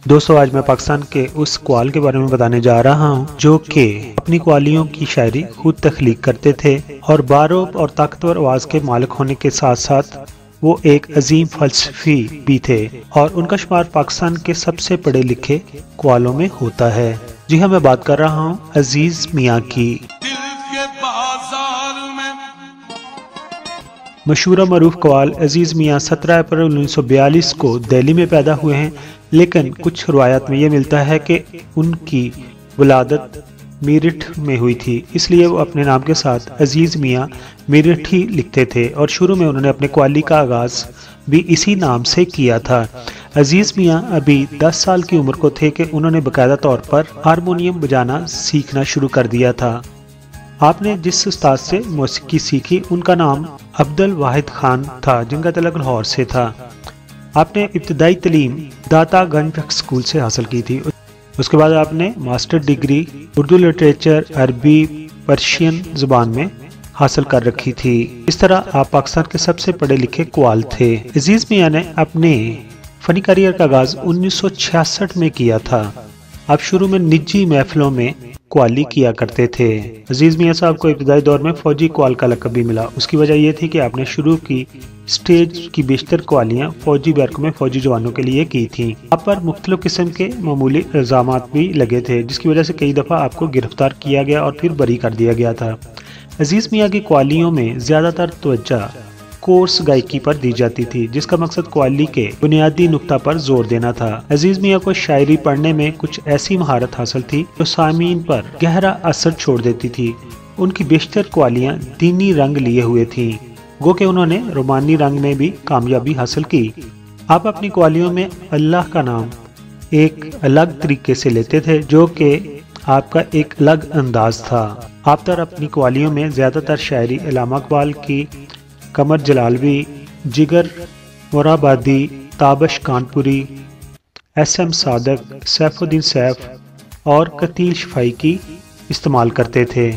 دوستو آج میں پاکستان کے اس قوال کے بارے میں بتانے جا رہا ہوں جو کہ اپنی قوالیوں کی شاعری خود تخلیق کرتے تھے اور باروب اور طاقتور آواز کے مالک ہونے کے ساتھ ساتھ وہ ایک عظیم فلسفی بھی تھے اور ان کا شمار پاکستان کے سب سے پڑھے لکھے قوالوں میں ہوتا ہے۔ جی ہاں، میں بات کر رہا ہوں عزیز میاں کی۔ مشہور و معروف قوال عزیز میاں 17 اپریل 1942 کو دہلی میں پیدا ہوئے ہیں، لیکن کچھ روایات میں یہ ملتا ہے کہ ان کی ولادت میرٹھ میں ہوئی تھی، اس لیے وہ اپنے نام کے ساتھ عزیز میاں میرٹھی لکھتے تھے اور شروع میں انہوں نے اپنے قوالی کا آغاز بھی اسی نام سے کیا تھا۔ عزیز میاں ابھی 10 سال کی عمر کو تھے کہ انہوں نے باقاعدہ طور پر ہارمونیم بجانا سیکھنا شروع کر دیا تھا۔ آپ نے جس استاد سے موسیقی سیکھی ان کا نام عبدالواحد خان تھا، جن کا تعلق لاہور سے تھا۔ آپ نے ابتدائی تعلیم داتا گنج اسکول سے حاصل کی تھی، اس کے بعد آپ نے ماسٹر ڈگری اردو لٹریچر عربی پرشین زبان میں حاصل کر رکھی تھی۔ اس طرح آپ پاکستان کے سب سے پڑھے لکھے قوال تھے۔ عزیز میاں نے اپنے فنی کیریئر کا آغاز 1966 میں کیا تھا۔ آپ شروع میں نجی محفلوں میں قوالی کیا کرتے تھے۔ عزیز میاں صاحب کو ابتدائی دور میں فوجی قوال کا لقب بھی ملا۔ اس کی وجہ یہ تھی کہ آپ نے شروع کی سٹیج کی بیشتر قوالیاں فوجی بیرکوں میں فوجی جوانوں کے لیے کی تھیں۔ آپ پر مختلف قسم کے معمولی الزامات بھی لگے تھے، جس کی وجہ سے کئی دفعہ آپ کو گرفتار کیا گیا اور پھر بری کر دیا گیا تھا۔ عزیز میاں کی قوالیوں میں زیادہ تر توجہ کورس گائیکی پر دی جاتی تھی، جس کا مقصد قوالی کے بنیادی نقطہ پر زور دینا تھا۔ عزیز میاں کو شاعری پڑھنے میں کچھ ایسی مہارت حاصل تھی جو سامعین پر گہرا اثر چھوڑ دیتی تھی۔ ان کی بیشتر قوالیاں دینی رنگ لیے ہوئے تھیں، گو کہ انہوں نے رومانی رنگ میں بھی کامیابی حاصل کی۔ آپ اپنی قوالیوں میں اللہ کا نام ایک الگ طریقے سے لیتے تھے، جو کہ آپ کا ایک الگ انداز تھا۔ آپ تر اپنی قوالیوں میں زیادہ تر شاعری علامہ اقبال کی، قمر جلالوی، جگر مرابادی، تابش کانپوری، ایس ایم صادق، سیف الدین سیف اور قتیل شفائی کی استعمال کرتے تھے۔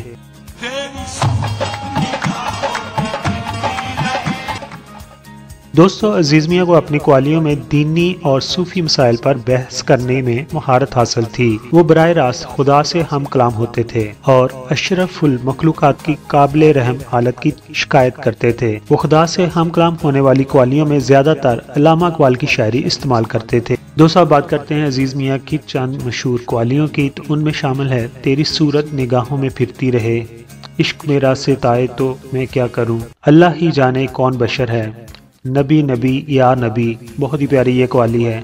دوستو عزیز میاں کو اپنی قوالیوں میں دینی اور صوفی مسائل پر بحث کرنے میں مہارت حاصل تھی۔ وہ براہ راست خدا سے ہم کلام ہوتے تھے اور اشرف المخلوقات کی قابل رحم حالت کی شکایت کرتے تھے۔ وہ خدا سے ہم کلام ہونے والی قوالیوں میں زیادہ تر علامہ اقبال کی شاعری استعمال کرتے تھے۔ دوستو اب بات کرتے ہیں عزیز میاں کی چند مشہور قوالیوں کی، تو ان میں شامل ہے تیری صورت نگاہوں میں پھرتی رہے، عشق میرا ستائے تو میں کیا کروں، اللہ ہی جانے کون بشر ہے، نبی نبی یا نبی، بہت ہی پیاری یہ قوالی ہے،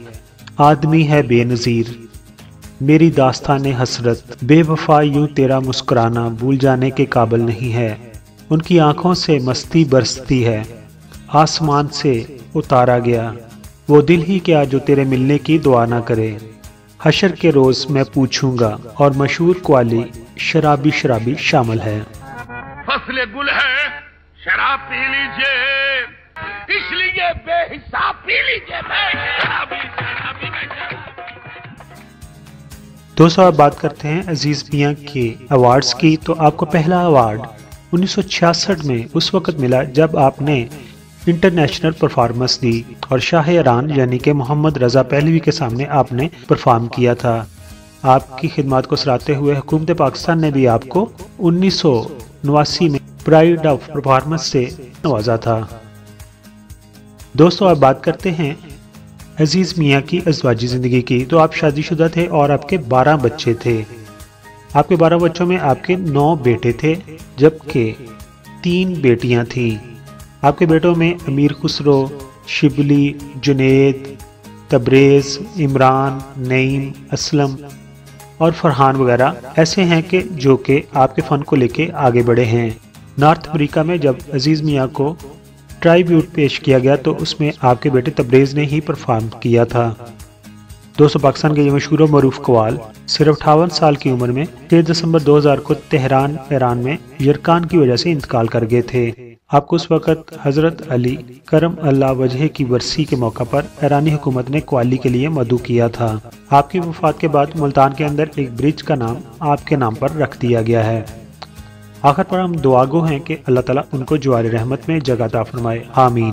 آدمی ہے بے نظیر، میری داستان حسرت، بے وفا یوں تیرا مسکرانا بھول جانے کے قابل نہیں ہے، ان کی آنکھوں سے مستی برستی ہے، آسمان سے اتارا گیا، وہ دل ہی کیا جو تیرے ملنے کی دعا نہ کرے، حشر کے روز میں پوچھوں گا، اور مشہور قوالی شرابی شرابی شامل ہے۔ فصل گل ہے شراب پی لیجئے، اس لیے بے حساب پی لیجئے، دوستو اب بات کرتے ہیں عزیز میاں کے ایوارڈز کی، تو آپ کو پہلا ایوارڈ 1966 میں اس وقت ملا جب آپ نے انٹرنیشنل پرفارمنس دی اور شاہ ایران یعنی کہ محمد رضا پہلوی کے سامنے آپ نے پرفارم کیا تھا۔ آپ کی خدمات کو سراہتے ہوئے حکومت پاکستان نے بھی آپ کو 1989 میں پرائیڈ آف پرفارمنس سے نوازا تھا۔ دوستو اب بات کرتے ہیں عزیز میاں کی ازدواجی زندگی کی، تو آپ شادی شدہ تھے اور آپ کے 12 بچے تھے۔ آپ کے 12 بچوں میں آپ کے 9 بیٹے تھے جبکہ 3 بیٹیاں تھیں۔ آپ کے بیٹوں میں امیر خسرو، شبلی، جنید، تبریز، عمران، نعیم، اسلم اور فرحان وغیرہ ایسے ہیں کہ جو کہ آپ کے فن کو لے کے آگے بڑھے ہیں۔ نارتھ امریکہ میں جب عزیز میاں کو ٹرائیبیوٹ پیش کیا گیا تو اس میں آپ کے بیٹے تبریز نے ہی پرفارم کیا تھا۔ دوستو پاکستان کے یہ مشہور و معروف قوال صرف 58 سال کی عمر میں 6 دسمبر 2000 کو تہران ایران میں یرکان کی وجہ سے انتقال کر گئے تھے۔ آپ کو اس وقت حضرت علی کرم اللہ وجہ کی برسی کے موقع پر ایرانی حکومت نے قوالی کے لیے مدعو کیا تھا۔ آپ کی وفات کے بعد ملتان کے اندر ایک برج کا نام آپ کے نام پر رکھ دیا گیا ہے۔ آخر پر ہم دعا گو ہیں کہ اللہ تعالیٰ ان کو جوار رحمت میں جگہ عطا فرمائے، آمین۔